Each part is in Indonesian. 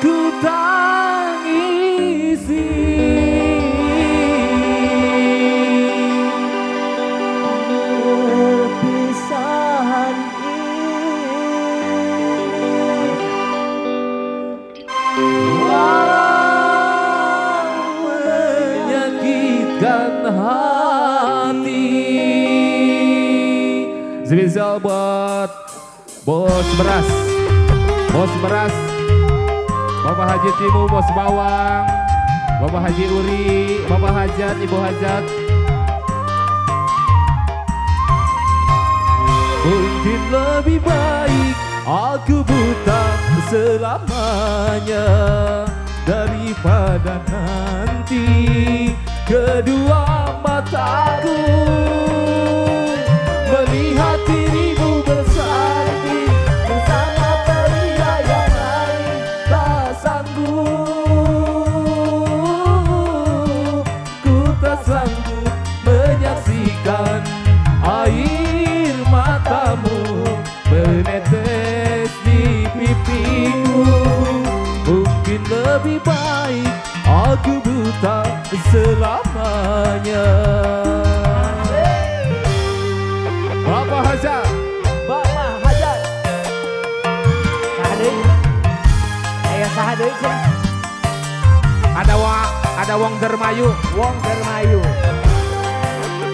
ku tangisi. Perpisahan ini walau menyakitkan hati. Spesial buat Bos Beras, Bos Beras, Bapak Haji Timu, Bos Bawang, Bapak Haji Uri, Bapak Hajat, Ibu Hajat. Mungkin lebih baik aku buta selamanya daripada nanti kedua mataku melihat dirimu bersanding bersama pria yang lain. Tak sanggup, ku tak sanggup menyaksikan air matamu menetes di pipiku. Mungkin lebih baik aku buta selamanya. Bapak Hajat, Bapak Hajat Sahadeui aya sahadeui sih ada Wong Dermayu, Wong Dermayu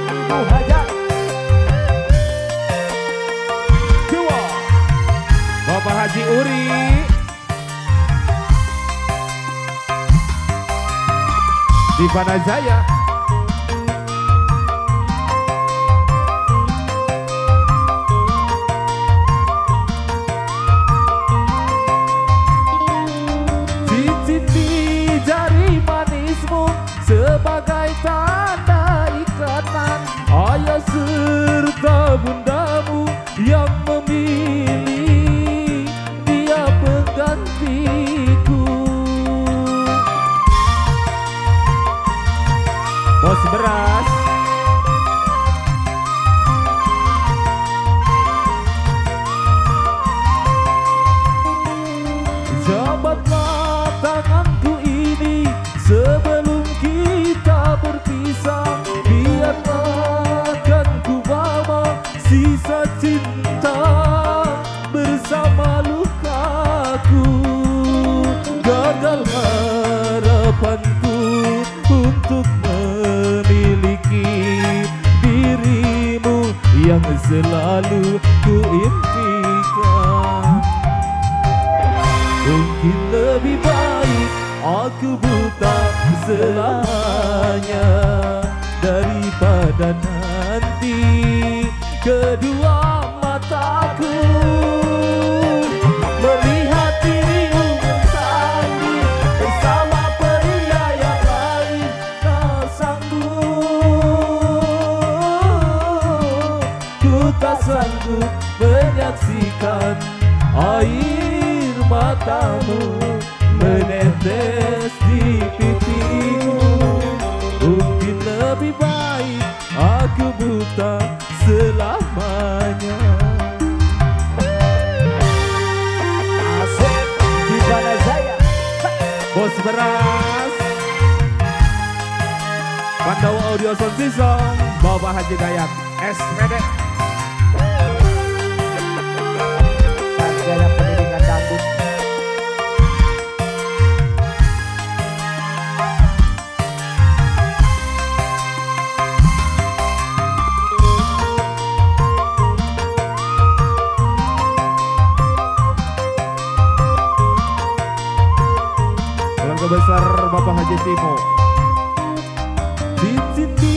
Ibu Hajat dua Bapak Haji Uri, Divana Jaya, cincin di jari manismu sebagai tanda ikatan ayah serta bundamu yang memilih dia penggantiku. Bos Beras, jabatlah tanganku ini sebelum kita berpisah. Biarlah kan ku bawa sisa cinta bersama lukaku. Gagal harapanku untuk memiliki dirimu yang selalu ku impikan. Mungkin lebih baik aku buta selamanya daripada nanti kedua mataku melihat dirimu bersanding bersama pria yang lain. Tak sanggup, ku tak sanggup menyaksikan air matamu menetes di pipiku. Mungkin lebih baik aku buta selamanya. Asik Divana Jaya Bos Beras, Pandawa Audio Sound System, Bapak Haji Dayat, SPD. Sarjana Pendidikan Dangdut Keluarga besar Bapak Haji Timo. Cincin di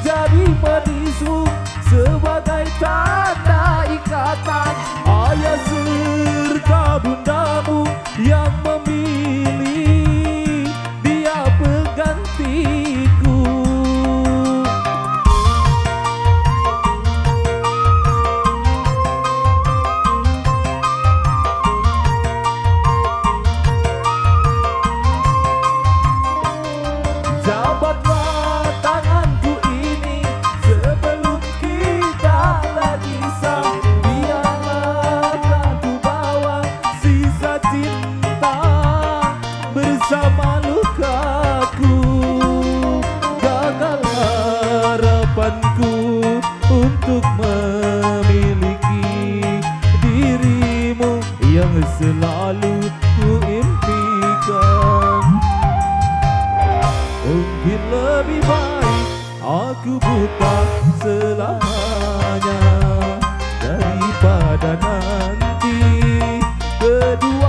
jari manismu sebagai tanda ikatan ayah serta bundamu yang memilih dia penggantiku. Jabatlah tanganku ini sebelum kita lagi sama. Biarlah aku bawa sisa selalu ku impikan. Mungkin lebih baik aku buta selamanya daripada nanti kedua